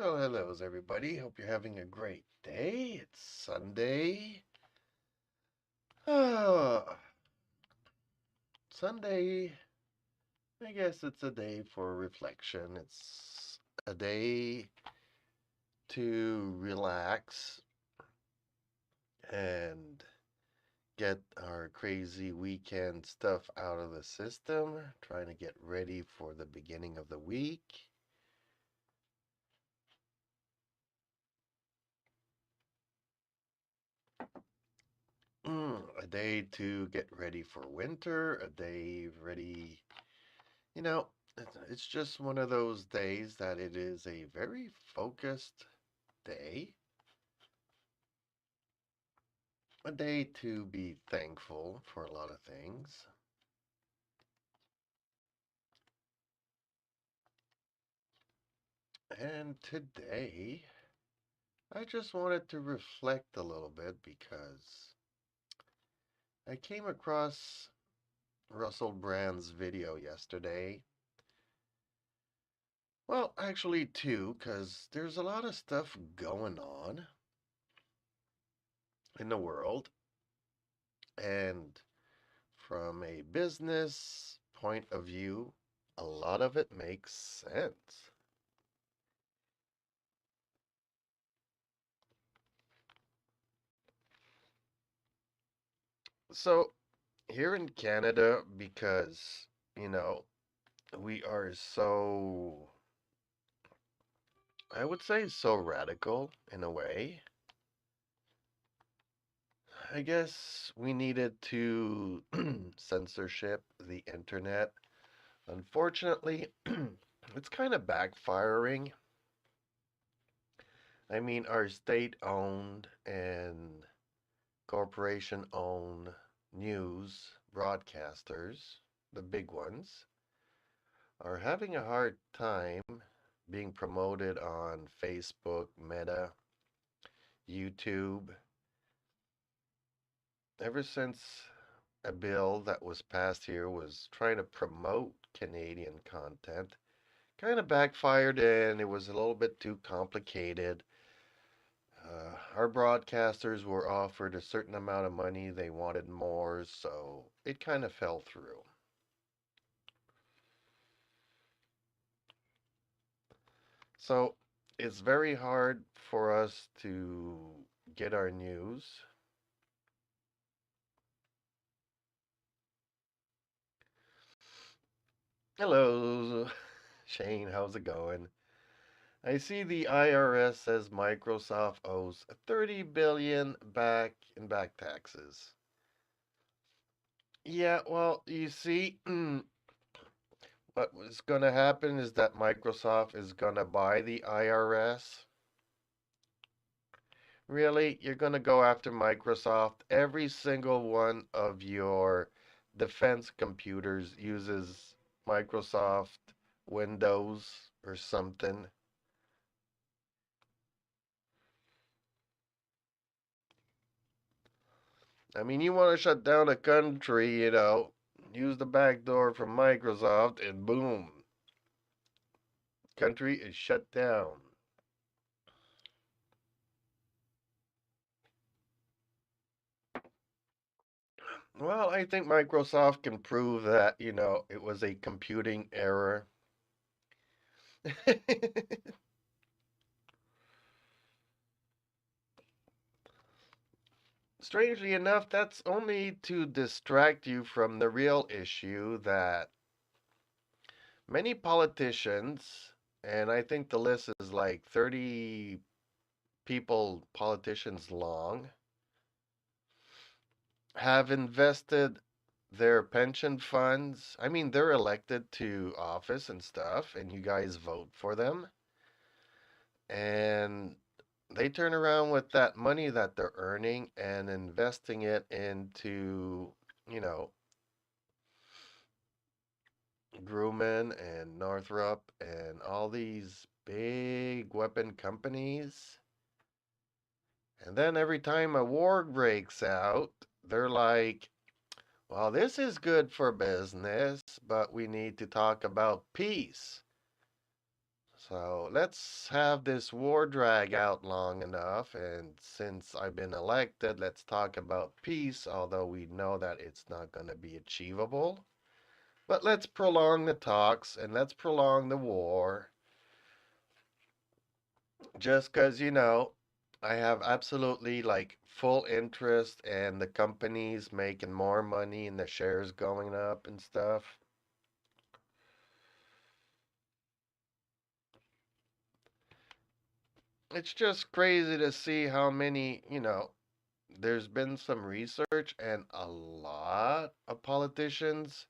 Well, hello, everybody. Hope you're having a great day. It's Sunday. Ah, Sunday, I guess it's a day for reflection. It's a day to relax and get our crazy weekend stuff out of the system, trying to get ready for the beginning of the week. A day to get ready for winter, a day ready. You know, it's just one of those days that it is a very focused day, a day to be thankful for a lot of things. And today, I just wanted to reflect a little bit because I came across Russell Brand's video yesterday. Well, actually, two, because there's a lot of stuff going on in the world. And from a business point of view, a lot of it makes sense. So, here in Canada, because, you know, we are so, I would say, so radical in a way, I guess we needed to censorship the internet. Unfortunately, it's kind of backfiring. I mean, our state owned and corporation owned news broadcasters, the big ones, are having a hard time being promoted on Facebook, Meta, YouTube. Ever since a bill that was passed here was trying to promote Canadian content, kind of backfired and it was a little bit too complicated. Our broadcasters were offered a certain amount of money, they wanted more, so it kind of fell through. So it's very hard for us to get our news. Hello, Shane, how's it going? I see the IRS says Microsoft owes 30 billion back in back taxes. Yeah, well, you see, what was going to happen is that Microsoft is going to buy the IRS. Really? You're going to go after Microsoft? Every single one of your defense computers uses Microsoft Windows or something. I mean, you want to shut down a country, use the back door from Microsoft, and boom, country is shut down. Well, I think Microsoft can prove that, it was a computing error. Strangely enough, that's only to distract you from the real issue that many politicians, and I think the list is like 30 people, politicians long, have invested their pension funds. I mean, they're elected to office and stuff, and you guys vote for them. And they turn around with that money that they're earning and investing it into, you know, Grumman and Northrop and all these big weapon companies. And then every time a war breaks out, they're like, well, this is good for business, but we need to talk about peace. So let's have this war drag out long enough. And since I've been elected, let's talk about peace, although we know that it's not going to be achievable. But let's prolong the talks and let's prolong the war just because, I have absolutely like full interest in the companies making more money and the shares going up and stuff. It's just crazy to see how many, there's been some research and a lot of politicians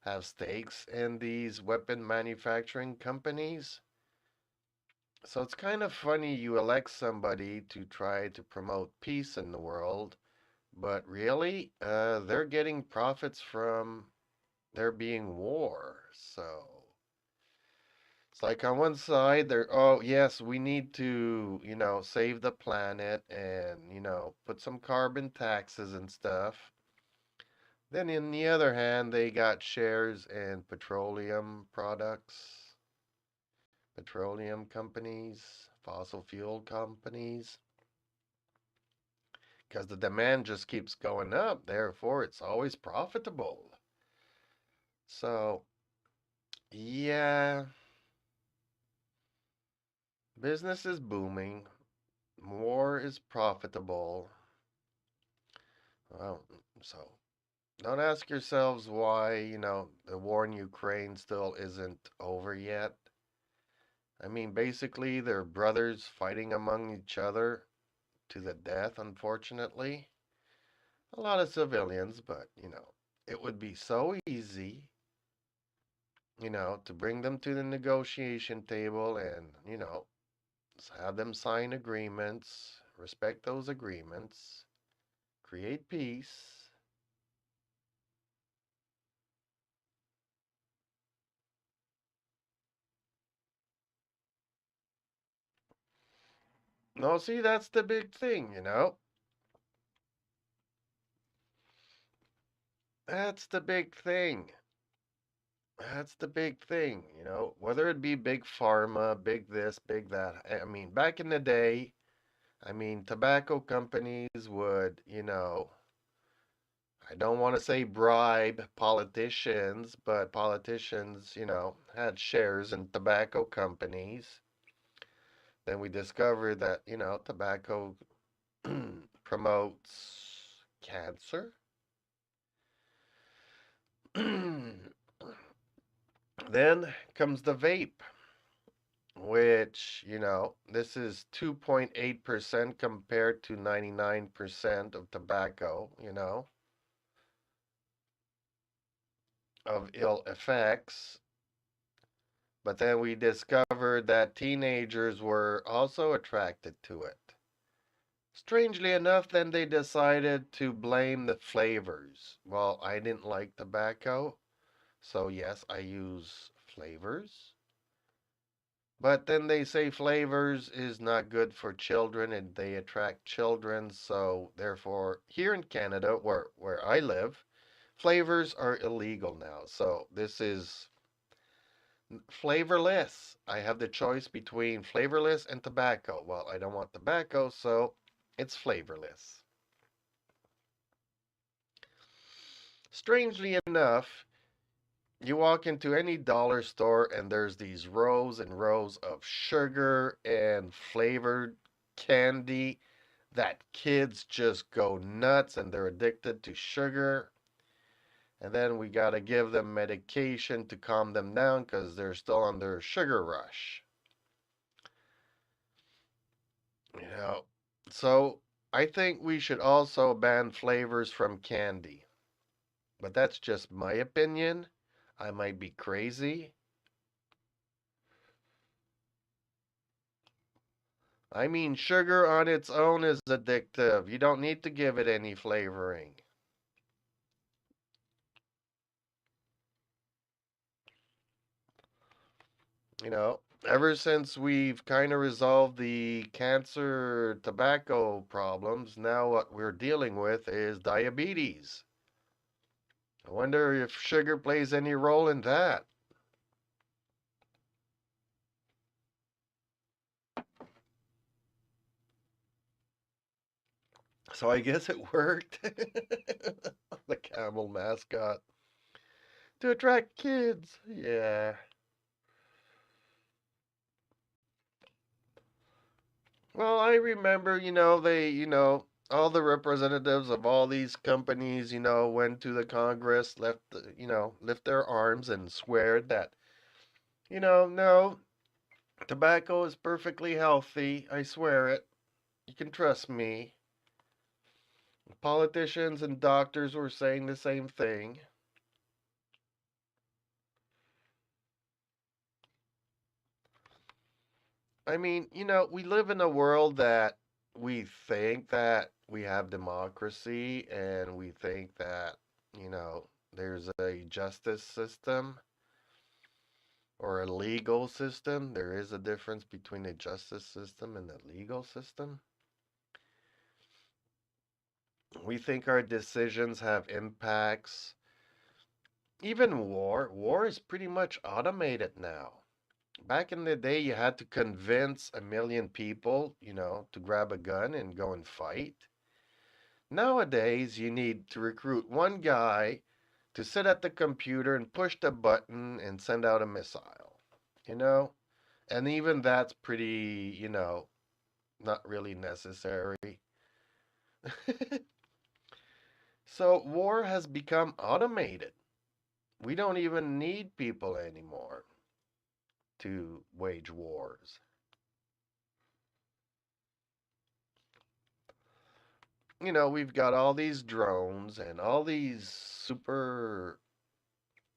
have stakes in these weapon manufacturing companies. So it's kind of funny you elect somebody to try to promote peace in the world, but really, they're getting profits from there being war. So it's like on one side, they're, oh, yes, we need to, save the planet and, put some carbon taxes and stuff. Then, in the other hand, they got shares in petroleum products, petroleum companies, fossil fuel companies, because the demand just keeps going up. Therefore, it's always profitable. So, yeah, business is booming, war is profitable. Well, so don't ask yourselves why, the war in Ukraine still isn't over yet. I mean, basically, they're brothers fighting among each other to the death, unfortunately. A lot of civilians, but, it would be so easy, to bring them to the negotiation table and, have them sign agreements, respect those agreements, create peace. No, see, that's the big thing. That's the big thing. That's the big thing. Whether it be big pharma, big this, big that. I mean, back in the day, I mean, tobacco companies would, I don't want to say bribe politicians, but politicians, had shares in tobacco companies. Then we discovered that, tobacco promotes cancer. Then comes the vape, which, this is 2.8% compared to 99% of tobacco, of ill effects. But then we discovered that teenagers were also attracted to it. Strangely enough, then they decided to blame the flavors. Well, I didn't like tobacco, so yes, I use flavors. But then they say flavors is not good for children and they attract children, so therefore, here in Canada, where I live, flavors are illegal now. So this is flavorless. I have the choice between flavorless and tobacco. Well, I don't want tobacco, so it's flavorless. Strangely enough, you walk into any dollar store and there's these rows and rows of sugar and flavored candy that kids just go nuts and they're addicted to sugar. And then we got to give them medication to calm them down because they're still on their sugar rush. You know, so I think we should also ban flavors from candy. But that's just my opinion. I might be crazy. I mean, sugar on its own is addictive. You don't need to give it any flavoring. Ever since we've kind of resolved the cancer tobacco problems, now what we're dealing with is diabetes. I wonder if sugar plays any role in that. So I guess it worked. The camel mascot to attract kids. Yeah. Well, I remember, all the representatives of all these companies, went to the Congress, lift their arms and swear that, no, tobacco is perfectly healthy. I swear it. You can trust me. Politicians and doctors were saying the same thing. I mean, we live in a world that we think that we have democracy and we think that, there's a justice system or a legal system. There is a difference between a justice system and a legal system. We think our decisions have impacts. Even war is pretty much automated now. Back in the day, you had to convince a million people, to grab a gun and go and fight. Nowadays, you need to recruit one guy to sit at the computer and push the button and send out a missile, you know? And even that's pretty, not really necessary. So war has become automated. We don't even need people anymore to wage wars. We've got all these drones and all these super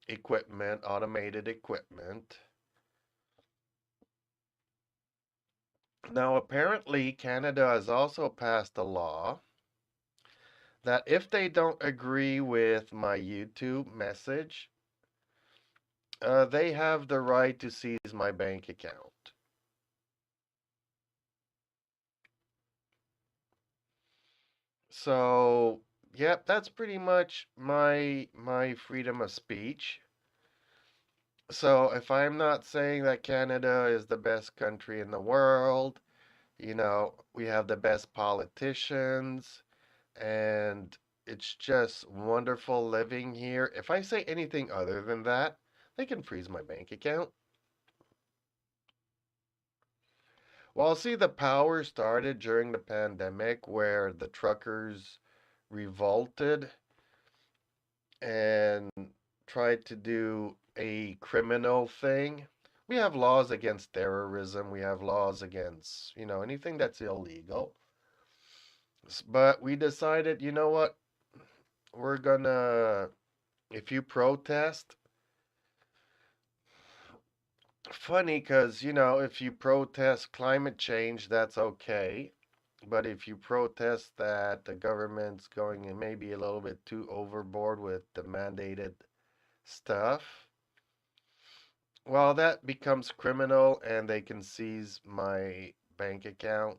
equipment, automated equipment. Now, apparently, Canada has also passed a law that if they don't agree with my YouTube message, they have the right to seize my bank account. So, yep, that's pretty much my freedom of speech. So, if I'm not saying that Canada is the best country in the world, we have the best politicians, and it's just wonderful living here. If I say anything other than that, they can freeze my bank account. Well, see, the power started during the pandemic where the truckers revolted and tried to do a criminal thing. We have laws against terrorism, we have laws against, anything that's illegal. But we decided, you know what? We're gonna, if you protest, funny because, if you protest climate change, that's okay. But if you protest that the government's going and maybe a little bit too overboard with the mandated stuff, well, that becomes criminal and they can seize my bank account.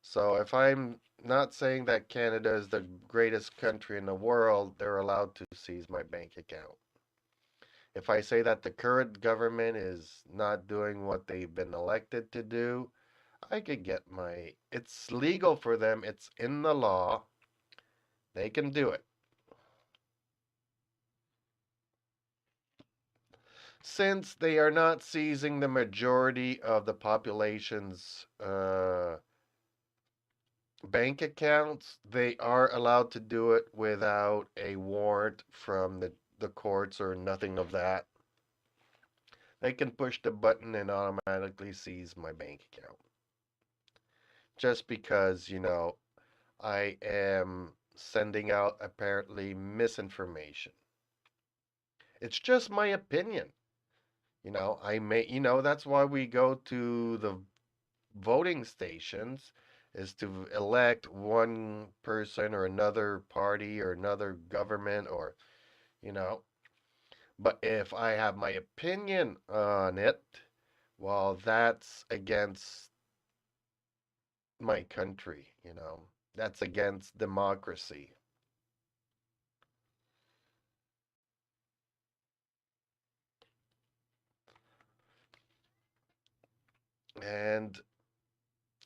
So if I'm not saying that Canada is the greatest country in the world, they're allowed to seize my bank account. If I say that the current government is not doing what they've been elected to do, I could get my. It's legal for them, it's in the law. They can do it. Since they are not seizing the majority of the population's bank accounts, they are allowed to do it without a warrant from the courts or nothing of that. They can push the button and automatically seize my bank account. Just because, I am sending out apparently misinformation. It's just my opinion. That's why we go to the voting stations is to elect one person or another party or another government or, you know, but if I have my opinion on it, well, that's against my country. That's against democracy. And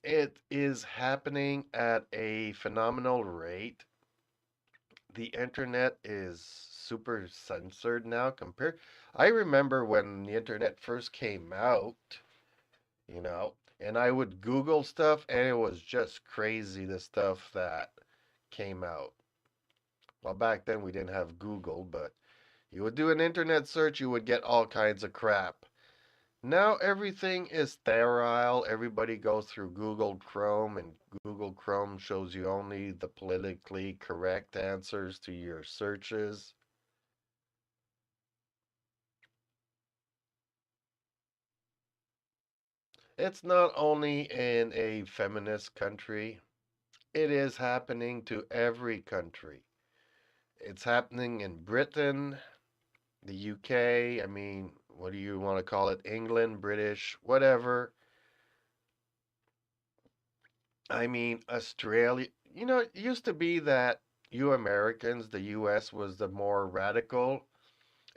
It is happening at a phenomenal rate. The internet is super censored now compared. I remember when the internet first came out, and I would Google stuff and it was just crazy the stuff that came out. Well, back then we didn't have Google, but you would do an internet search, you would get all kinds of crap. Now everything is sterile. Everybody goes through Google Chrome, and Google Chrome shows you only the politically correct answers to your searches. It's not only in a feminist country, it is happening to every country. It's happening in Britain, the UK, I mean, what do you want to call it? England, British, whatever. I mean, Australia, it used to be that you Americans, the US was the more radical,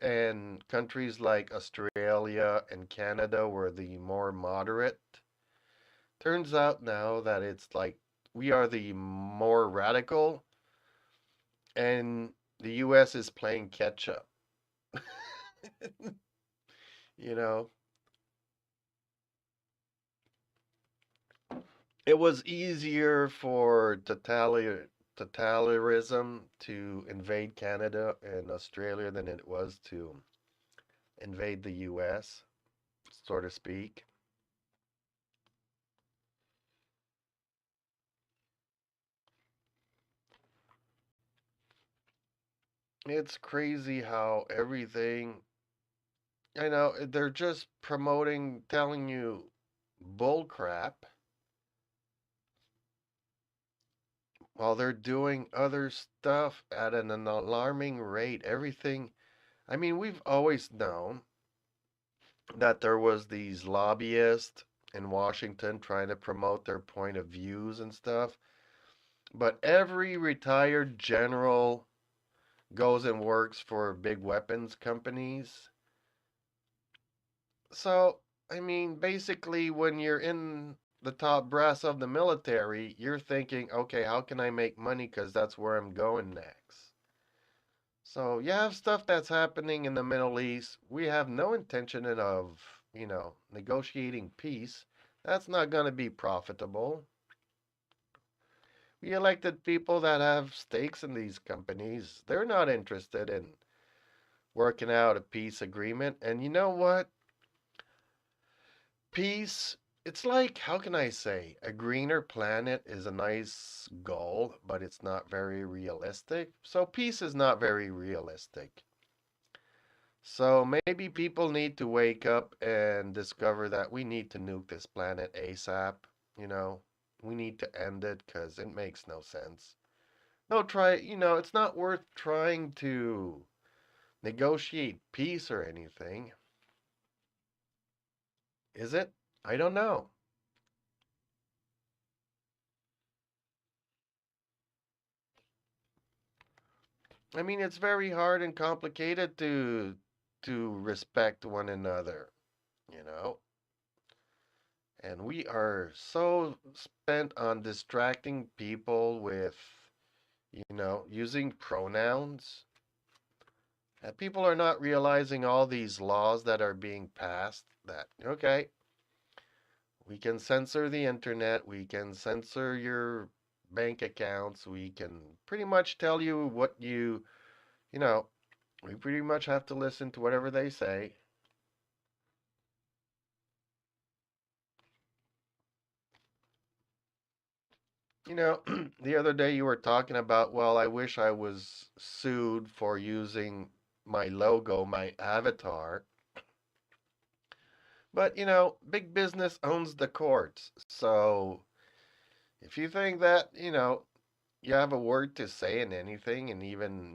and countries like Australia and Canada were the more moderate. Turns out now that it's like we are the more radical, and the US is playing catch up. You know, it was easier for totalitarianism to invade Canada and Australia than it was to invade the US, so to speak. It's crazy how everything, they're just promoting, telling you bull crap while they're doing other stuff at an alarming rate. Everything, I mean, we've always known that there was these lobbyists in Washington trying to promote their point of views and stuff, but every retired general goes and works for big weapons companies. So, I mean, basically, when you're in the top brass of the military, you're thinking, okay, how can I make money? Because that's where I'm going next. So, you have stuff that's happening in the Middle East. We have no intention of, negotiating peace. That's not going to be profitable. We elected people that have stakes in these companies. They're not interested in working out a peace agreement. And you know what? Peace, it's like, how can I say, a greener planet is a nice goal, but it's not very realistic. So peace is not very realistic. So maybe people need to wake up and discover that we need to nuke this planet ASAP. You know, we need to end it because it makes no sense. No, it's not worth trying to negotiate peace or anything, is it? I don't know. I mean, it's very hard and complicated to respect one another, you know? And we are so spent on distracting people with, using pronouns. And people are not realizing all these laws that are being passed that, okay, we can censor the internet, we can censor your bank accounts, we can pretty much tell you what you know, we pretty much have to listen to whatever they say. The other day you were talking about, well, I wish I was sued for using my logo, my avatar. But, big business owns the courts. So if you think that, you have a word to say in anything, and even,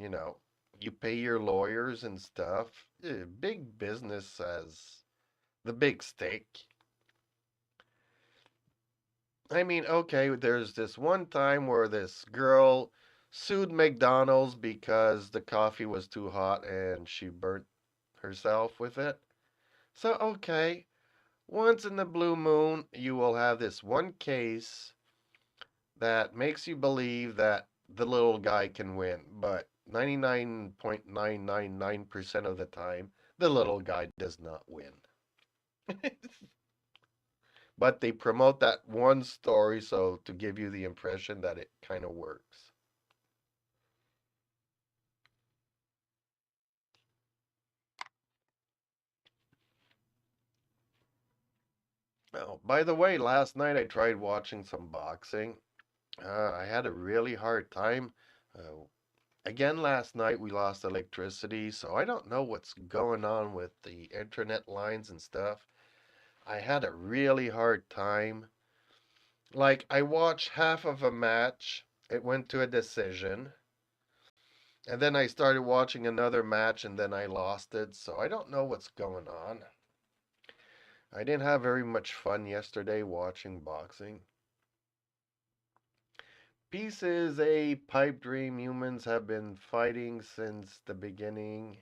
you pay your lawyers and stuff, big business has the big stake. I mean, okay, there's this one time where this girl sued McDonald's because the coffee was too hot and she burnt herself with it. So, okay, Once in the blue moon, you will have this one case that makes you believe that the little guy can win, but 99.999% of the time, the little guy does not win. But they promote that one story so to give you the impression that it kind of works. Oh, by the way, last night I tried watching some boxing. I had a really hard time. Uh, Again, last night we lost electricity, so I don't know what's going on with the internet lines and stuff. I had a really hard time. Like, I watched half of a match, it went to a decision, and then I started watching another match and then I lost it, so I don't know what's going on. I didn't have very much fun yesterday watching boxing. Peace is a pipe dream humans have been fighting since the beginning.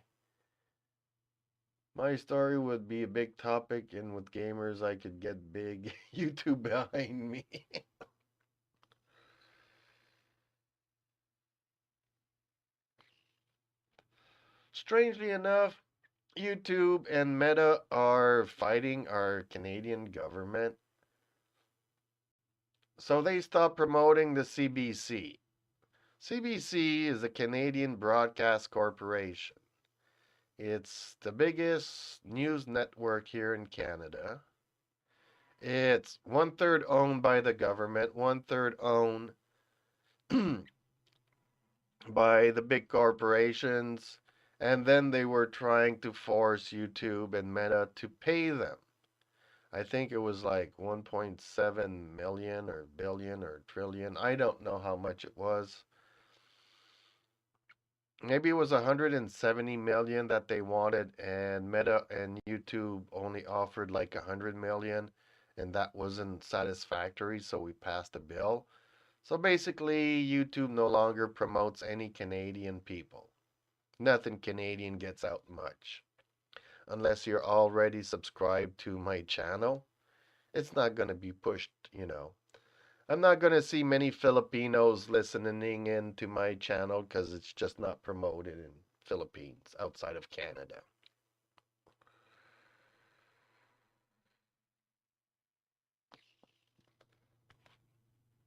My story would be a big topic, and with gamers, I could get big YouTube behind me. Strangely enough, YouTube and Meta are fighting our Canadian government. So they stopped promoting the CBC. CBC is a Canadian Broadcast Corporation. It's the biggest news network here in Canada. It's one third owned by the government, one third owned by the big corporations, and then they were trying to force YouTube and Meta to pay them. I think it was like 1.7 million or billion or trillion. I don't know how much it was. Maybe it was 170 million that they wanted, and Meta and YouTube only offered like 100 million, and that wasn't satisfactory, so we passed a bill. So basically, YouTube no longer promotes any Canadian people. Nothing Canadian gets out much. Unless you're already subscribed to my channel, it's not going to be pushed. I'm not going to see many Filipinos listening in to my channel because it's just not promoted in Philippines outside of Canada.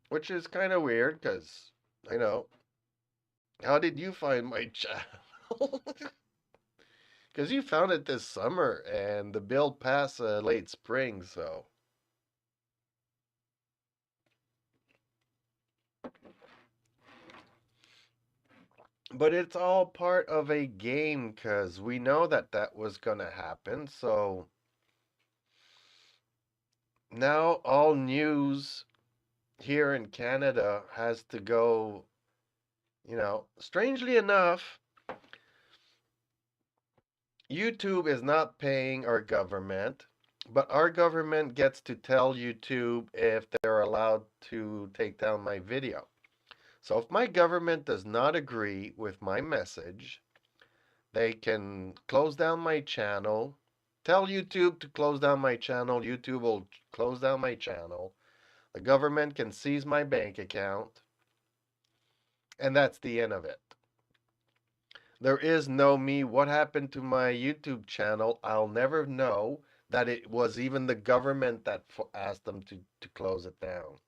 Which is kind of weird because, you know, how did you find my channel? Because you found it this summer and the bill passed late spring, so. But it's all part of a game because we know that that was going to happen. So now all news here in Canada has to go. Strangely enough, YouTube is not paying our government, but our government gets to tell YouTube if they're allowed to take down my video. So if my government does not agree with my message, they can close down my channel. Tell YouTube to close down my channel. YouTube will close down my channel. The government can seize my bank account. And that's the end of it. There is no me. What happened to my YouTube channel? I'll never know that it was even the government that asked them to close it down.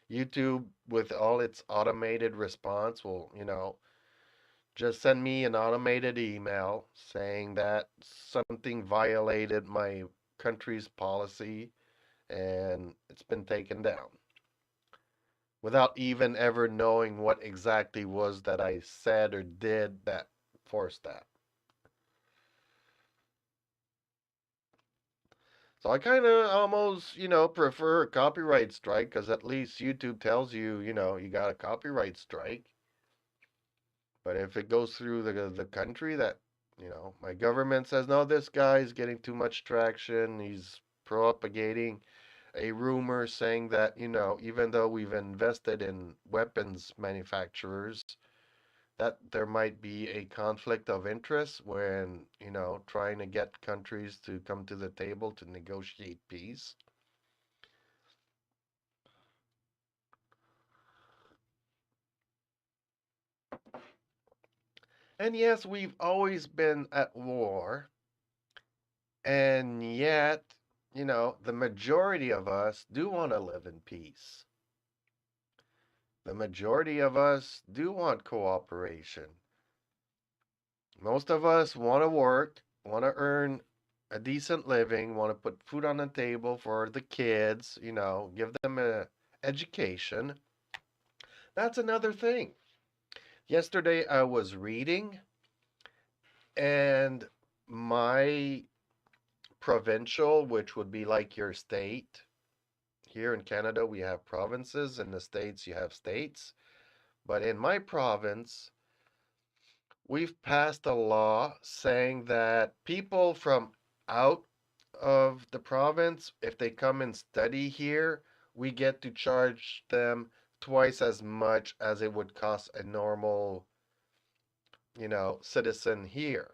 YouTube, with all its automated response, will just send me an automated email saying that something violated my country's policy and it's been taken down without even ever knowing what exactly was that I said or did that forced that. So I kind of almost prefer a copyright strike because at least YouTube tells you got a copyright strike. But if it goes through the country that my government says, no, this guy is getting too much traction, he's propagating a rumor saying that even though we've invested in weapons manufacturers, that there might be a conflict of interest when, trying to get countries to come to the table to negotiate peace. And yes, we've always been at war, and yet, the majority of us do want to live in peace. The majority of us do want cooperation. Most of us want to work, want to earn a decent living, want to put food on the table for the kids, give them a education. That's another thing. Yesterday I was reading, and my provincial, which would be like your state. Here in Canada, we have provinces. In the States, you have states. But in my province, we've passed a law saying that people from out of the province, if they come and study here, we get to charge them twice as much as it would cost a normal, citizen here.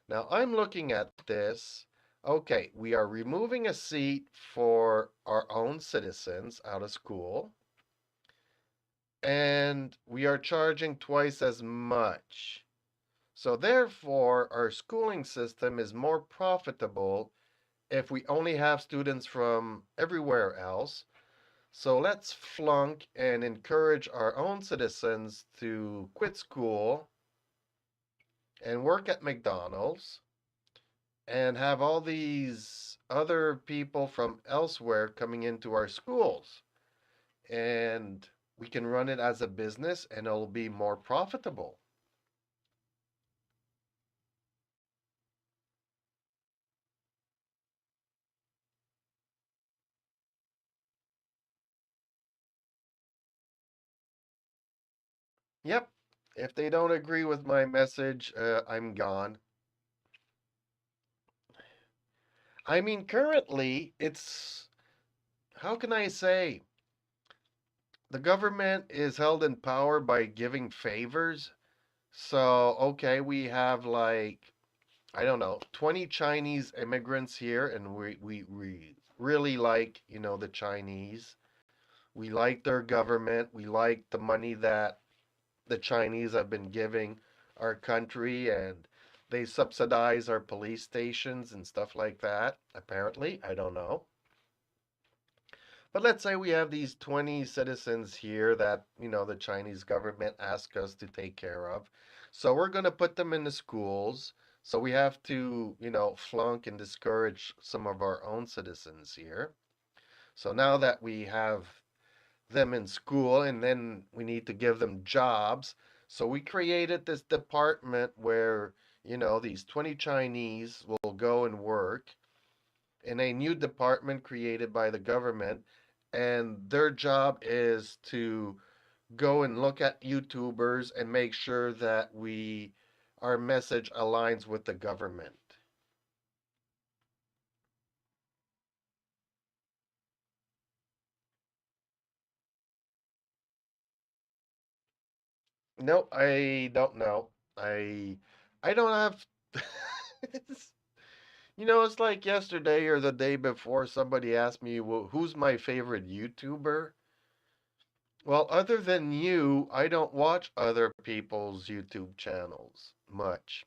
Now I'm looking at this. Okay, we are removing a seat for our own citizens out of school, and we are charging twice as much. So therefore, our schooling system is more profitable if we only have students from everywhere else. So let's flunk and encourage our own citizens to quit school and work at McDonald's and have all these other people from elsewhere coming into our schools. And we can run it as a business and it'll be more profitable. Yep. If they don't agree with my message, I'm gone. I mean, currently, how can I say, the government is held in power by giving favors. So, okay, we have like, I don't know, 20 Chinese immigrants here, and we really like, the Chinese. We like their government. We like the money that the Chinese have been giving our country, and they subsidize our police stations and stuff like that, apparently. I don't know. But let's say we have these 20 citizens here that, the Chinese government asked us to take care of. So we're going to put them in the schools. So we have to, flunk and discourage some of our own citizens here. So now that we have them in school and then we need to give them jobs, so we created this department where, these 20 Chinese will go and work in a new department created by the government, and their job is to go and look at YouTubers and make sure that our message aligns with the government. No, I don't know. I don't have it's, it's like yesterday or the day before somebody asked me, well, who's my favorite YouTuber? Well, other than you, I don't watch other people's YouTube channels much.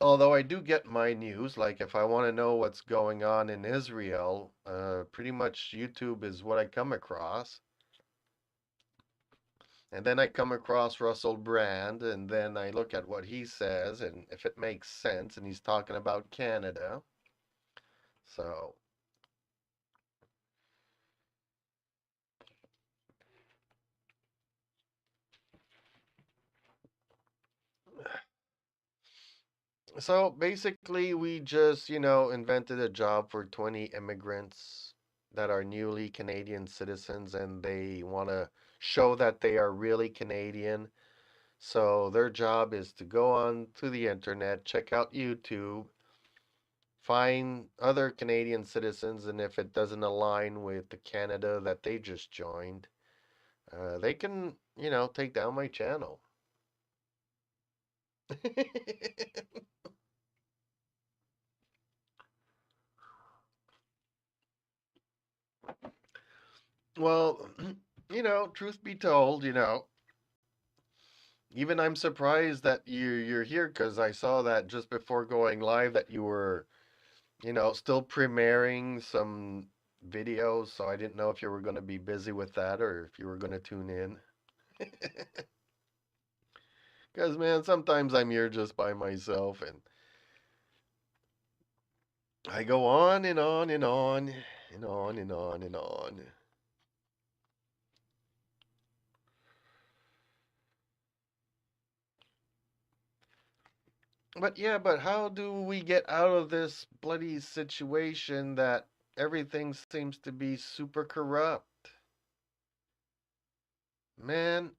Although I do get my news, like if I want to know what's going on in Israel, pretty much YouTube is what I come across. And then I come across Russell Brand, and then I look at what he says, and if it makes sense, and he's talking about Canada. So, so basically, we just, invented a job for 20 immigrants that are newly Canadian citizens, and they want to show that they are really Canadian. So their job is to go on to the internet, check out YouTube, find other Canadian citizens, and if it doesn't align with the Canada that they just joined, they can, take down my channel. Well, truth be told, even I'm surprised that you're here because I saw that just before going live that you were, still premiering some videos, so I didn't know if you were going to be busy with that or if you were going to tune in. Because, man, sometimes I'm here just by myself and I go on and on and on and on and on and on. But yeah, but how do we get out of this bloody situation that everything seems to be super corrupt? Man,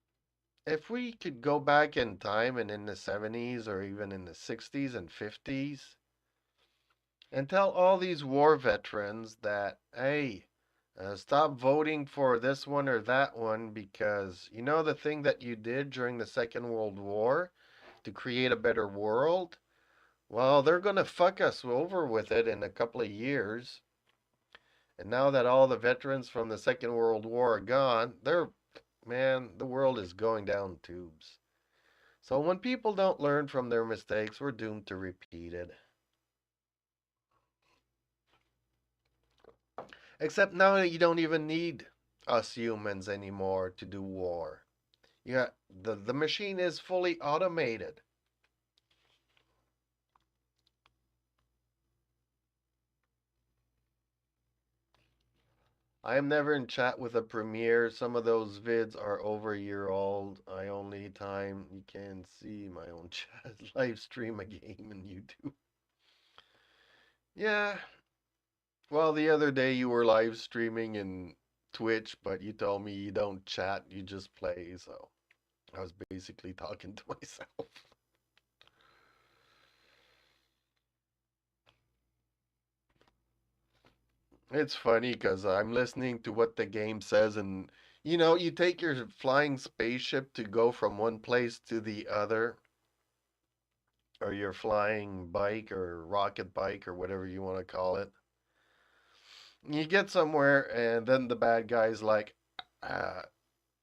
if we could go back in time and in the 70s or even in the 60s and 50s and tell all these war veterans that, hey, stop voting for this one or that one because you know the thing that you did during the Second World War to create a better world? Well, they're going to fuck us over with it in a couple of years. And now that all the veterans from the Second World War are gone, man, the world is going down tubes. So when people don't learn from their mistakes, we're doomed to repeat it. Except now you don't even need us humans anymore to do war. Yeah, the machine is fully automated. I am never in chat with a premiere. Some of those vids are over a year old. I only time you can see my own chat live stream a game in YouTube. Yeah. Well, the other day you were live streaming in Twitch, but you told me you don't chat, you just play, so I was basically talking to myself. It's funny because I'm listening to what the game says, and you take your flying spaceship to go from one place to the other, or your flying bike or rocket bike or whatever you want to call it. You get somewhere, and then the bad guy's like, uh,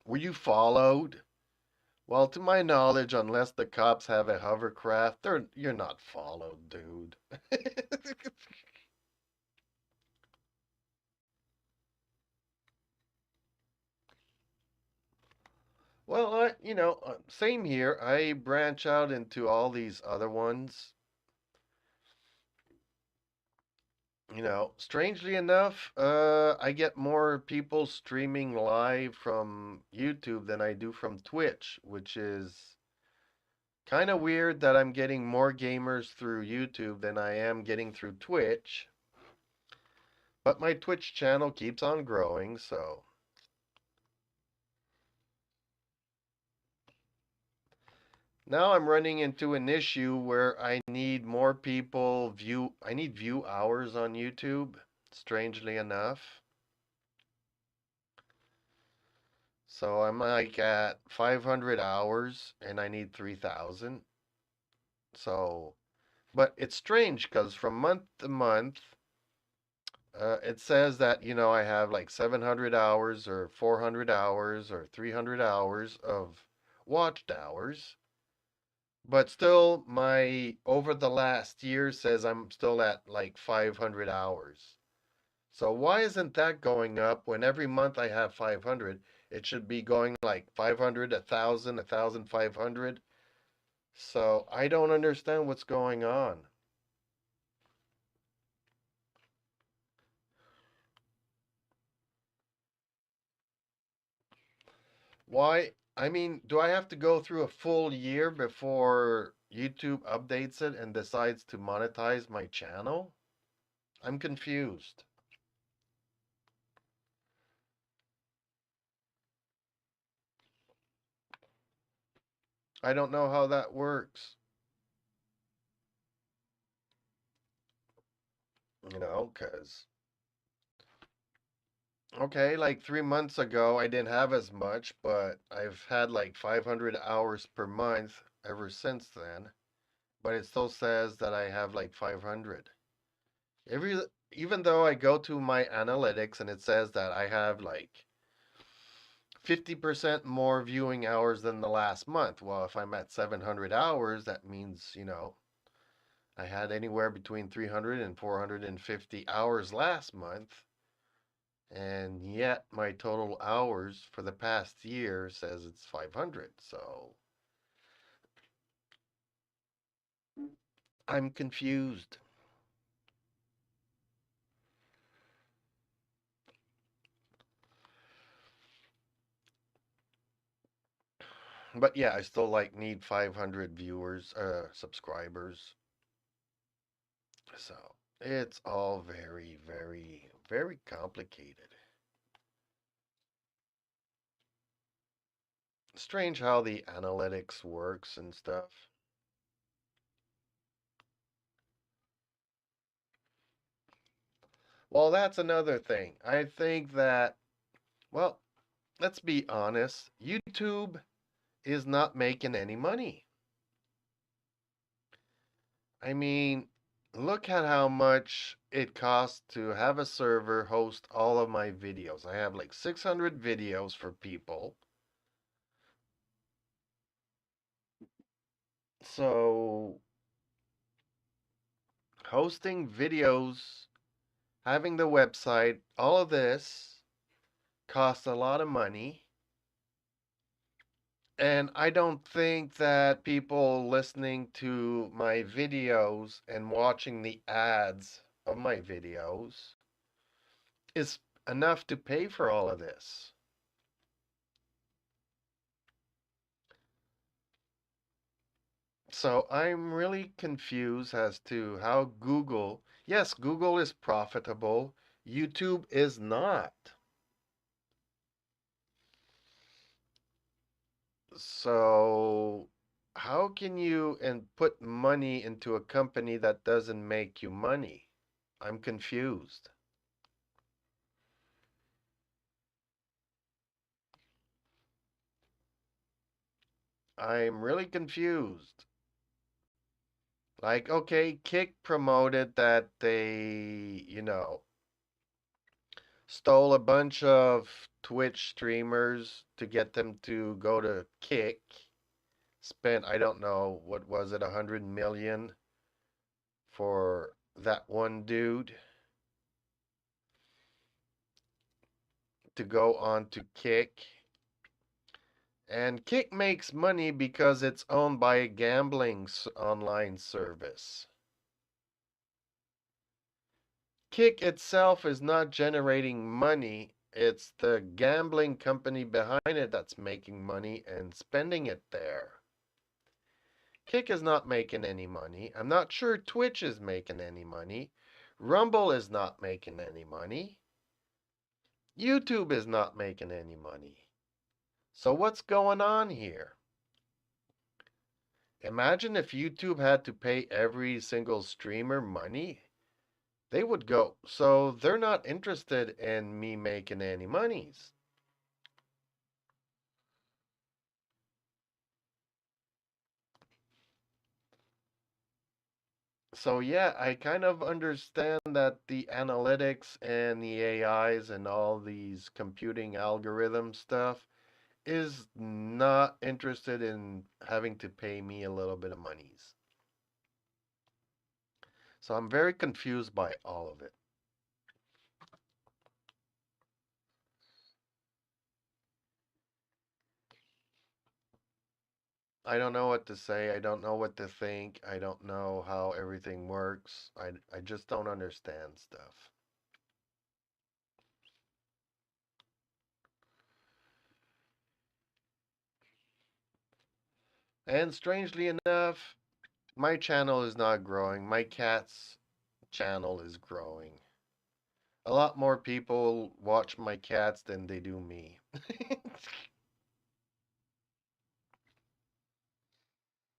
were you followed? Well, to my knowledge, unless the cops have a hovercraft, you're not followed, dude. Well, same here. I branch out into all these other ones. Strangely enough, I get more people streaming live from YouTube than I do from Twitch, which is kind of weird that I'm getting more gamers through YouTube than I am getting through Twitch. But my Twitch channel keeps on growing, so now I'm running into an issue where I need more people I need view hours on YouTube, strangely enough. So I'm like at 500 hours and I need 3,000. So, but it's strange because from month to month, it says that, I have like 700 hours or 400 hours or 300 hours of watched hours. But still, my over the last year says I'm still at like 500 hours. So why isn't that going up when every month I have 500? It should be going like 500, 1,000, 1,500. So I don't understand what's going on. Why? I mean, do I have to go through a full year before YouTube updates it and decides to monetize my channel? I'm confused. I don't know how that works. Because, okay, like 3 months ago, I didn't have as much, but I've had like 500 hours per month ever since then. But it still says that I have like 500. Every, even though I go to my analytics and it says that I have like 50% more viewing hours than the last month. Well, if I'm at 700 hours, that means, I had anywhere between 300 and 450 hours last month. And yet my total hours for the past year says it's 500. So I'm confused. But yeah, I still like need 500 viewers, subscribers. So it's all very, very, very complicated. Strange how the analytics works and stuff. Well, that's another thing. I think that, well, let's be honest, YouTube is not making any money. I mean, look at how much it costs to have a server host all of my videos. I have like 600 videos for people. So, hosting videos, having the website, all of this costs a lot of money. And I don't think that people listening to my videos and watching the ads of my videos is enough to pay for all of this. So I'm really confused as to how Google, yes, Google is profitable, YouTube is not. So how can you and put money into a company that doesn't make you money? I'm confused. I'm really confused. Like, okay, Kick promoted that they, stole a bunch of Twitch streamers to get them to go to Kick. Spent, I don't know, what was it, 100 million for that one dude to go on to Kick. And Kick makes money because it's owned by a gambling online service. Kick itself is not generating money. It's the gambling company behind it that's making money and spending it there. Kick is not making any money. I'm not sure Twitch is making any money. Rumble is not making any money. YouTube is not making any money. So what's going on here? Imagine if YouTube had to pay every single streamer money. They would go. So they're not interested in me making any monies. So yeah, I kind of understand that the analytics and the AIs and all these computing algorithm stuff is not interested in having to pay me a little bit of monies. So I'm very confused by all of it. I don't know what to say. I don't know what to think. I don't know how everything works. I just don't understand stuff. And strangely enough, my channel is not growing. My cat's channel is growing. A lot more people watch my cats than they do me.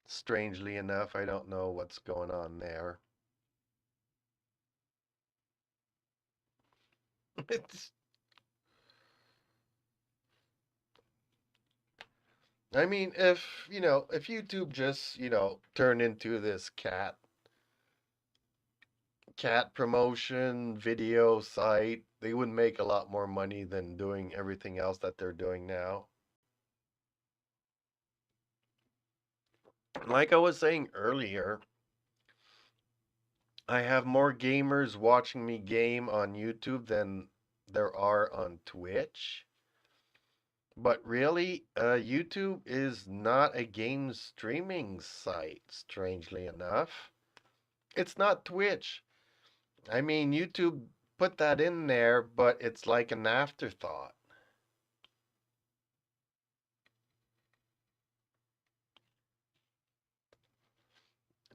Strangely enough, I don't know what's going on there. It's, I mean, if YouTube just, turned into this cat promotion video site, they would make a lot more money than doing everything else that they're doing now. Like I was saying earlier, I have more gamers watching me game on YouTube than there are on Twitch. But really, YouTube is not a game streaming site, strangely enough. It's not Twitch. I mean, YouTube put that in there, but it's like an afterthought.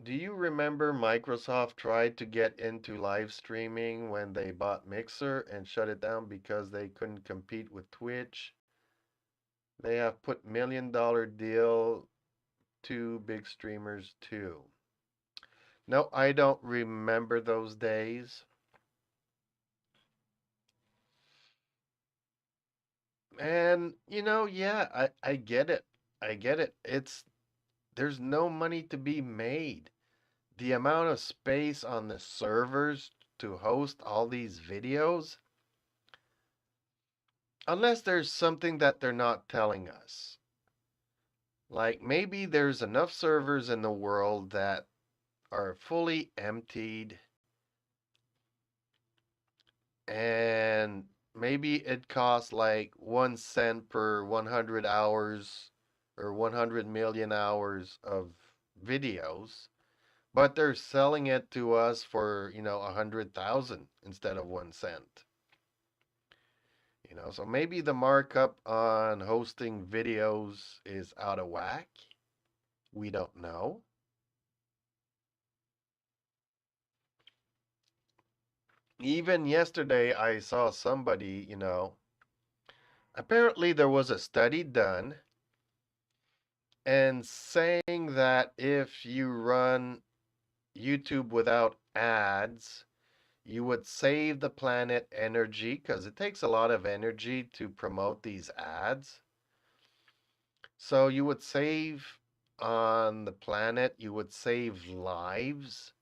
Do you remember Microsoft tried to get into live streaming when they bought Mixer and shut it down because they couldn't compete with Twitch? They have put $1 million deal to big streamers too. No, I don't remember those days. And yeah, I get it. I get it. There's no money to be made. The amount of space on the servers to host all these videos, unless there's something that they're not telling us. Like maybe there's enough servers in the world that are fully emptied, and maybe it costs like 1 cent per 100 hours or 100 million hours of videos, but they're selling it to us for 100,000 instead of 1 cent. So maybe the markup on hosting videos is out of whack. We don't know. Even yesterday, I saw somebody, apparently there was a study done and saying that if you run YouTube without ads, you would save the planet energy because it takes a lot of energy to promote these ads. So you would save on the planet, you would save lives.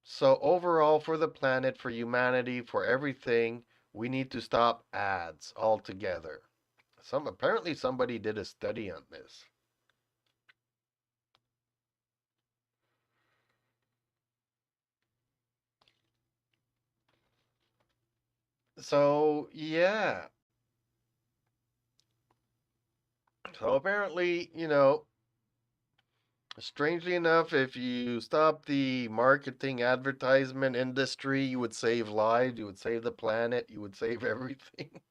So overall, for the planet, for humanity, for everything, we need to stop ads altogether. Apparently somebody did a study on this. So yeah. So apparently, strangely enough, if you stop the marketing advertisement industry, you would save lives, you would save the planet, you would save everything.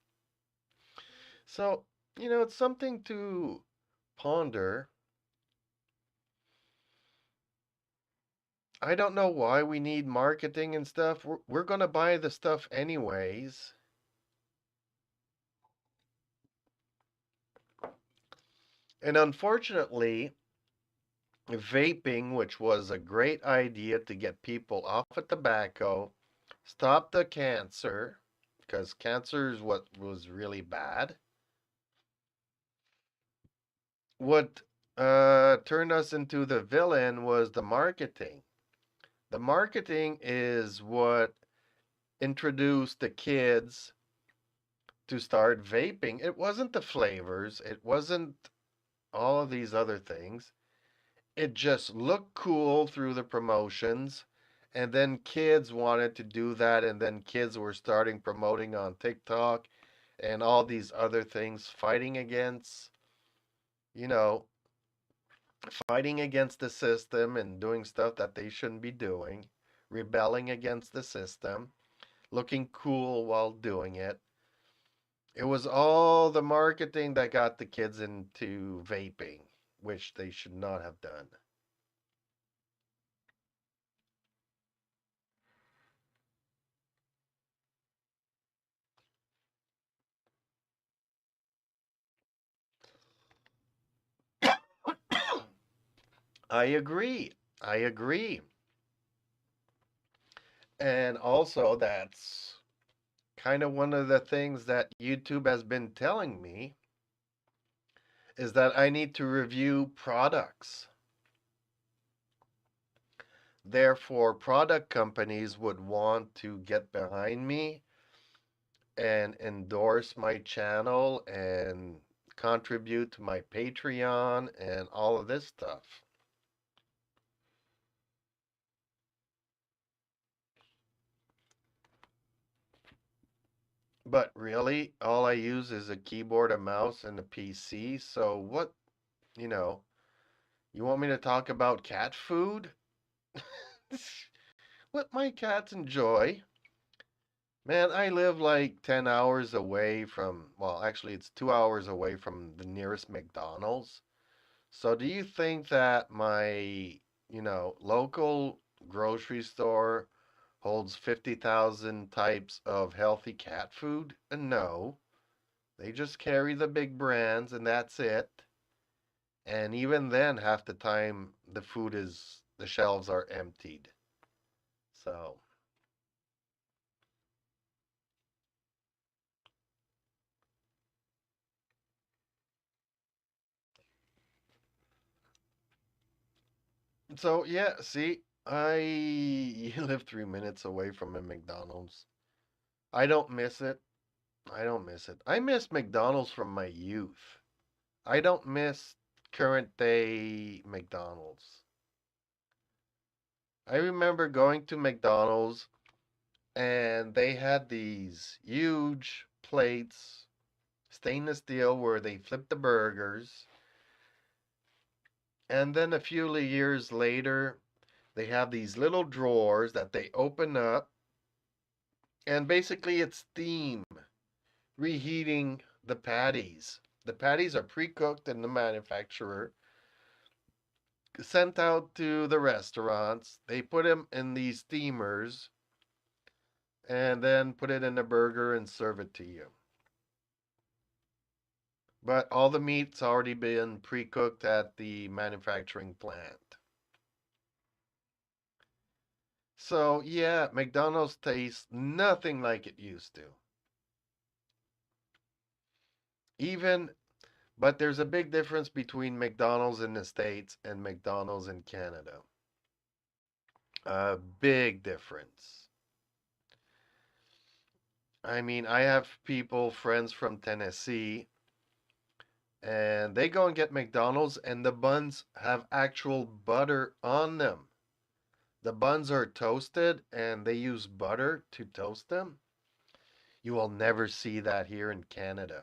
So, it's something to ponder. I don't know why we need marketing and stuff. We're going to buy the stuff anyways. And unfortunately, vaping, which was a great idea to get people off of tobacco, stop the cancer, because cancer is what was really bad. What turned us into the villain was the marketing. The marketing is what introduced the kids to start vaping. It wasn't the flavors, it wasn't all of these other things. It just looked cool through the promotions. And then kids wanted to do that. And then kids were starting promoting on TikTok and all these other things, you know, fighting against the system and doing stuff that they shouldn't be doing, rebelling against the system, looking cool while doing it. It was all the marketing that got the kids into vaping, which they should not have done. I agree. I agree. And also, that's kind of one of the things that YouTube has been telling me is that I need to review products. Therefore, product companies would want to get behind me and endorse my channel and contribute to my Patreon and all of this stuff. But really, all I use is a keyboard, a mouse, and a PC. So what, you know, you want me to talk about cat food? What my cats enjoy. Man, I live like 10 hours away from, well, actually, it's 2 hours away from the nearest McDonald's. So do you think that my, local grocery store holds 50,000 types of healthy cat food? No. They just carry the big brands and that's it. And even then, half the time, the shelves are emptied. So, so yeah, see, I live 3 minutes away from a McDonald's. I don't miss it. I don't miss it. I miss McDonald's from my youth. I don't miss current day McDonald's. I remember going to McDonald's and they had these huge plates, stainless steel, where they flip the burgers. And then a few years later, they have these little drawers that they open up, and basically it's steam reheating the patties. The patties are pre cooked in the manufacturer, sent out to the restaurants. They put them in these steamers and then put it in a burger and serve it to you. But all the meat's already been pre cooked at the manufacturing plant. So, yeah, McDonald's tastes nothing like it used to. Even, but there's a big difference between McDonald's in the States and McDonald's in Canada. A big difference. I mean, I have friends from Tennessee, and they go and get McDonald's, and the buns have actual butter on them. The buns are toasted, and they use butter to toast them. You will never see that here in Canada.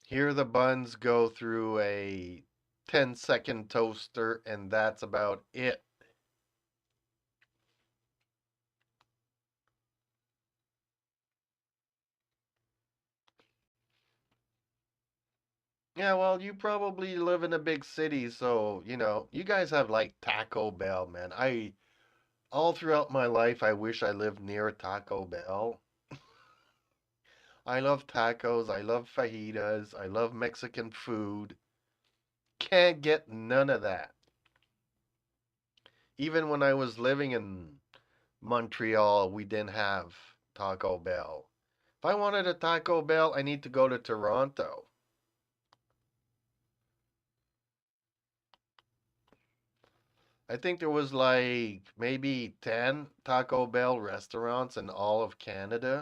Here, the buns go through a 10-second toaster, and that's about it. Yeah, well, you probably live in a big city, so, you guys have like Taco Bell, man. All throughout my life, I wish I lived near a Taco Bell. I love tacos, I love fajitas, I love Mexican food. Can't get none of that. Even when I was living in Montreal, we didn't have Taco Bell. If I wanted a Taco Bell, I need to go to Toronto. I think there was like maybe 10 Taco Bell restaurants in all of Canada.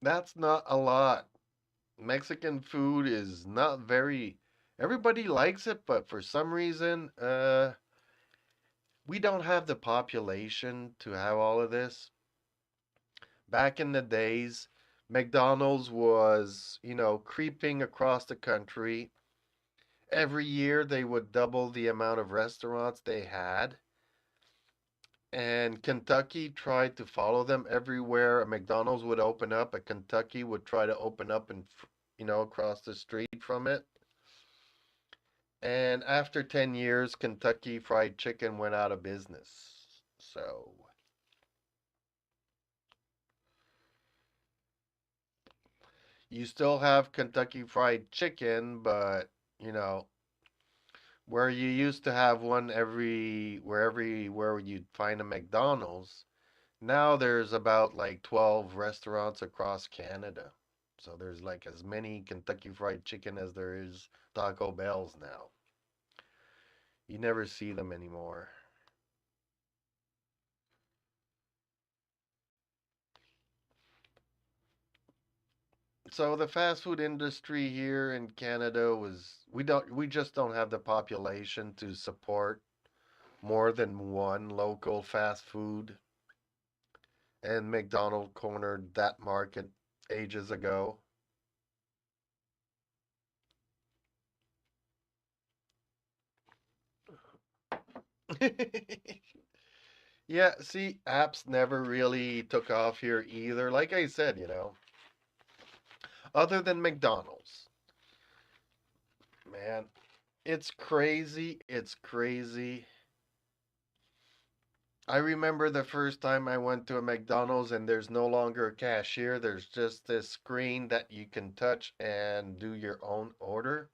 That's not a lot. Mexican food is not very everybody likes it, but for some reason, we don't have the population to have all of this. Back in the days, McDonald's was, creeping across the country. Every year they would double the amount of restaurants they had. And Kentucky tried to follow them everywhere. A McDonald's would open up, a Kentucky would try to open up and, across the street from it. And after 10 years, Kentucky Fried Chicken went out of business. So you still have Kentucky Fried Chicken, but, you know, Where you used to have one where you'd find a McDonald's, now there's about like 12 restaurants across Canada. So there's like as many Kentucky Fried Chicken as there is Taco Bells now. You never see them anymore. So the fast food industry here in Canada we just don't have the population to support more than one local fast food, and McDonald cornered that market ages ago. Yeah, see, apps never really took off here either. Like I said, other than McDonald's. Man, it's crazy. It's crazy. I remember the first time I went to a McDonald's and there's no longer a cashier. There's just this screen that you can touch and do your own order.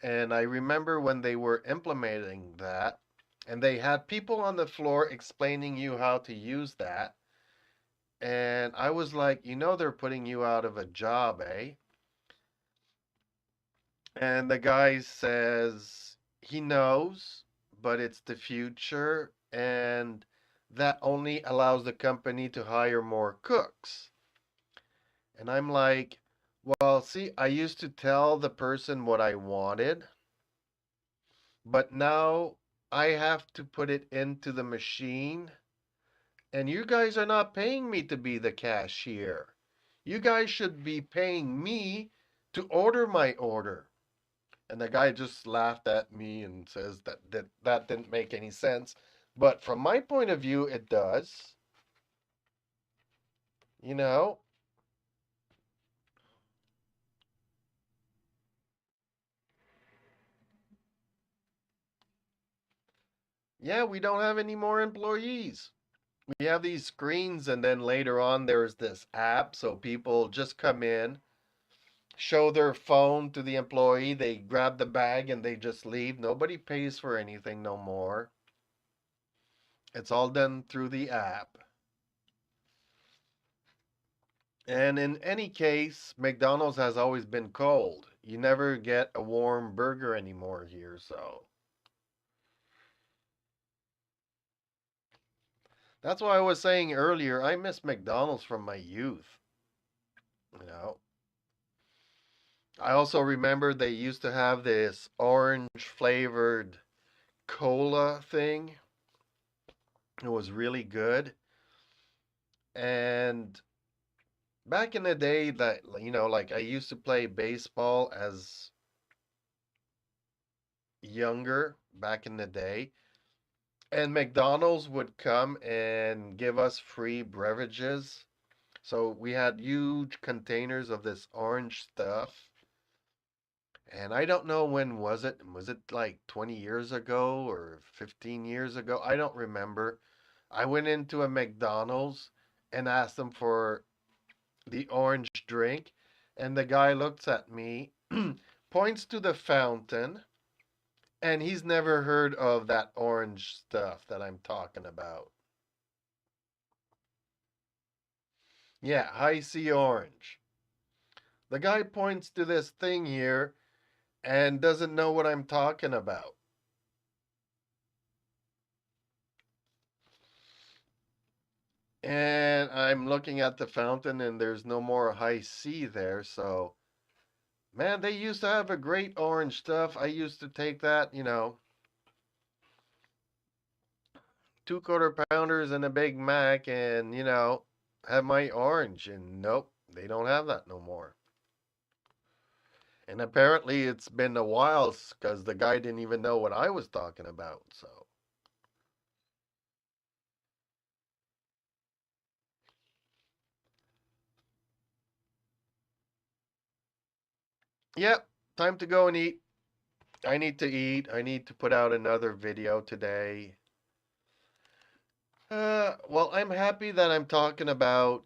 And I remember when they were implementing that, and they had people on the floor explaining you how to use that. And I was like, they're putting you out of a job, eh? And the guy says he knows, but it's the future, and that only allows the company to hire more cooks. And I'm like, well, see, I used to tell the person what I wanted, but now I have to put it into the machine, and you guys are not paying me to be the cashier. You guys should be paying me to order my order. And the guy just laughed at me and says that didn't make any sense. But from my point of view, it does. You know, yeah, we don't have any more employees. We have these screens, and then later on, there's this app. So people just come in, show their phone to the employee, they grab the bag, and they just leave. Nobody pays for anything no more. It's all done through the app. And in any case, McDonald's has always been cold. You never get a warm burger anymore here, so that's why I was saying earlier, I miss McDonald's from my youth. You know, I also remember they used to have this orange flavored cola thing. It was really good. And back in the day that like I used to play baseball as younger back in the day. And McDonald's would come and give us free beverages. So we had huge containers of this orange stuff. And I don't know when was it? Was it like 20 years ago or 15 years ago? I don't remember. I went into a McDonald's and asked them for the orange drink. And the guy looks at me, points to the fountain, and he's never heard of that orange stuff that I'm talking about. Yeah, Hi-C Orange. The guy points to this thing here and doesn't know what I'm talking about. And I'm looking at the fountain and there's no more Hi-C there. So, man, they used to have a great orange stuff. I used to take that, 2 quarter pounders and a Big Mac and, have my orange. And nope, they don't have that no more. And apparently it's been a while because the guy didn't even know what I was talking about. So, yep, time to go and eat. I need to eat. I need to put out another video today. Well, I'm happy that I'm talking about,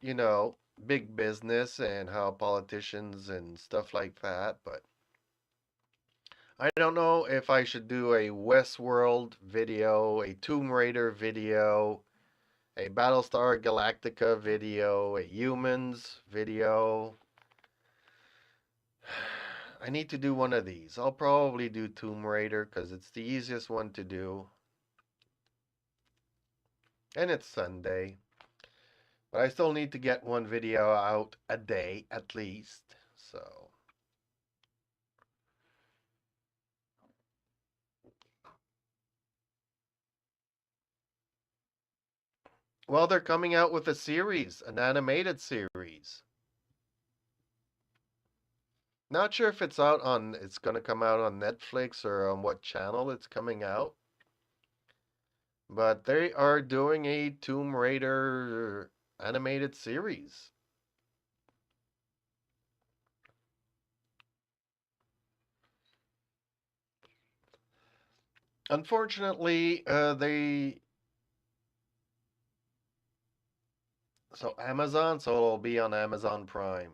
big business and how politicians and stuff like that, but I don't know if I should do a Westworld video, a Tomb Raider video, a Battlestar Galactica video, a Humans video. I need to do one of these. I'll probably do Tomb Raider because it's the easiest one to do. And it's Sunday. But I still need to get one video out a day at least. So, well, they're coming out with a series, an animated series. Not sure if it's going to come out on Netflix or on what channel it's coming out. But they are doing a Tomb Raider animated series. Unfortunately, so Amazon, so it'll be on Amazon Prime.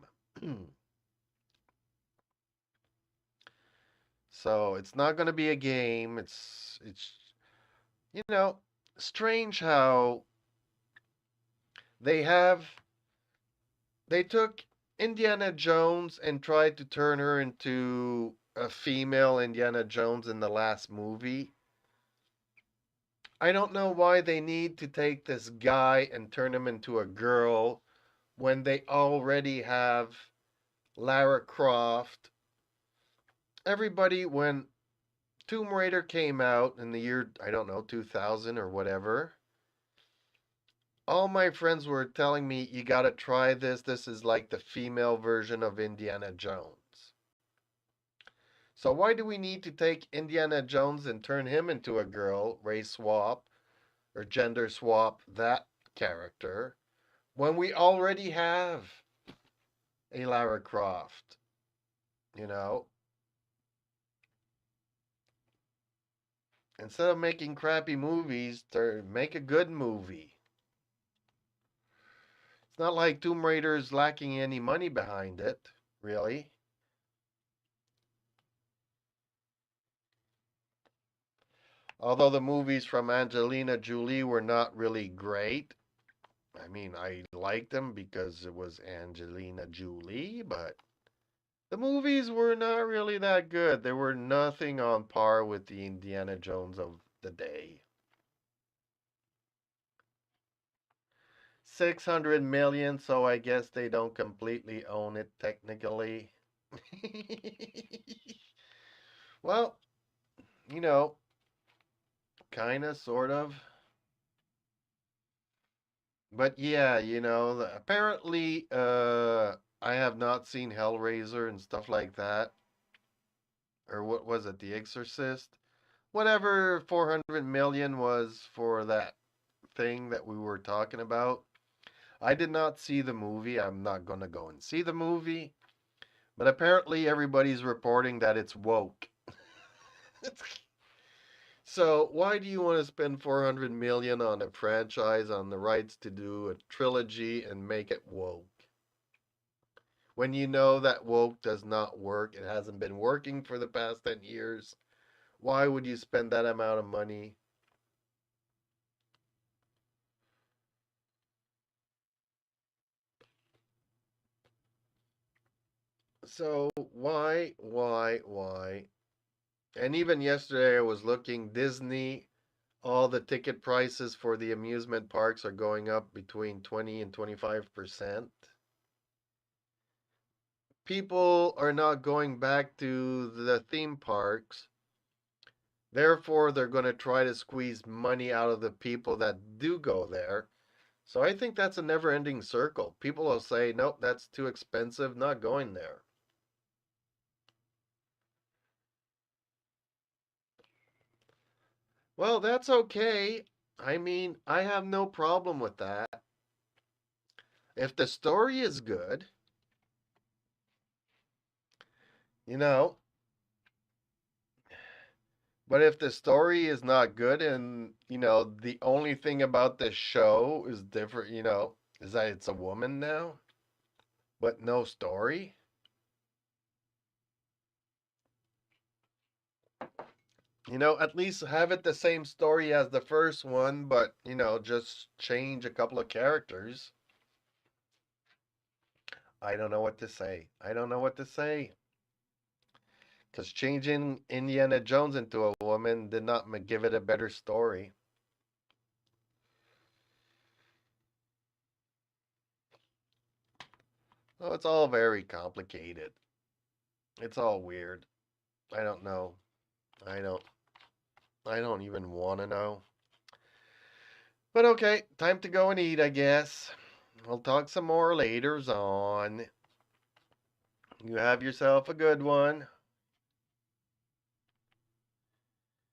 So it's not going to be a game. It's you know, strange how they have they took Indiana Jones and tried to turn her into a female Indiana Jones in the last movie. I don't know why they need to take this guy and turn him into a girl when they already have Lara Croft. Everybody, when Tomb Raider came out in the year, I don't know, 2000 or whatever, all my friends were telling me, you gotta try this. This is like the female version of Indiana Jones. So why do we need to take Indiana Jones and turn him into a girl, race swap or gender swap that character, when we already have a Lara Croft? You know, instead of making crappy movies, make a good movie. It's not like Tomb Raider is lacking any money behind it, really. Although the movies from Angelina Jolie were not really great. I mean, I liked them because it was Angelina Jolie, but the movies were not really that good. They were nothing on par with the Indiana Jones of the day. 600 million, so I guess they don't completely own it technically. Well, you know, kind of, sort of. But yeah, apparently I have not seen Hellraiser and stuff like that. Or what was it, The Exorcist? Whatever 400 million was for that thing that we were talking about. I did not see the movie. I'm not going to go and see the movie. But apparently everybody's reporting that it's woke. So why do you want to spend 400 million on a franchise on the rights to do a trilogy and make it woke? When you know that woke does not work, it hasn't been working for the past 10 years. Why would you spend that amount of money? So why? And even yesterday I was looking, Disney, all the ticket prices for the amusement parks are going up between 20 and 25%. People are not going back to the theme parks. Therefore, they're going to try to squeeze money out of the people that do go there. So I think that's a never ending circle. People will say, nope, that's too expensive, not going there. Well, that's okay. I mean, I have no problem with that. If the story is good, you know, but if the story is not good and, the only thing about the show is different, is that it's a woman now, but no story, At least have it the same story as the first one, but, just change a couple of characters. I don't know what to say. I don't know what to say. Because changing Indiana Jones into a woman did not give it a better story. Oh, it's all very complicated. It's all weird. I don't know. I don't. I don't even want to know. But okay, time to go and eat, I guess. We'll talk some more later on. You have yourself a good one.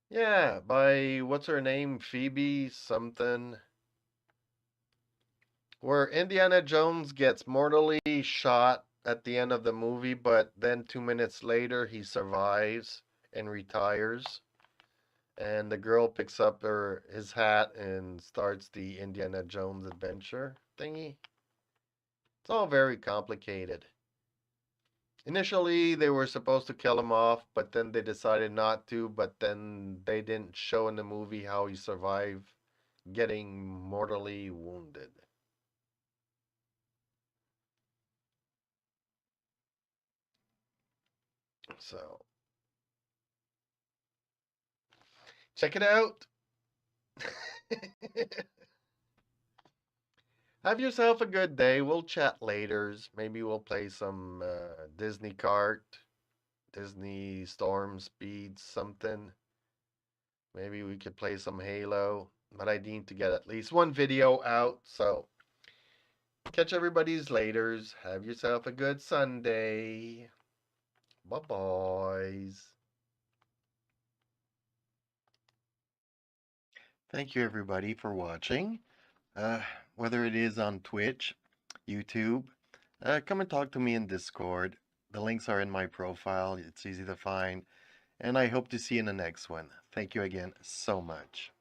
Yeah, by what's her name? Phoebe something. Where Indiana Jones gets mortally shot at the end of the movie, but then 2 minutes later he survives and retires. And the girl picks up his hat and starts the Indiana Jones adventure thingy. It's all very complicated. Initially, they were supposed to kill him off, but then they decided not to. But then they didn't show in the movie how he survived getting mortally wounded. So, check it out. Have yourself a good day. We'll chat later. Maybe we'll play some Disney Kart, Disney Storm Speed, something. Maybe we could play some Halo. But I need to get at least one video out. So, catch everybody's laters. Have yourself a good Sunday. Bye boys. Thank you everybody for watching. Uh, whether it is on Twitch, YouTube, come and talk to me in Discord. The links are in my profile. It's easy to find. And I hope to see you in the next one. Thank you again so much.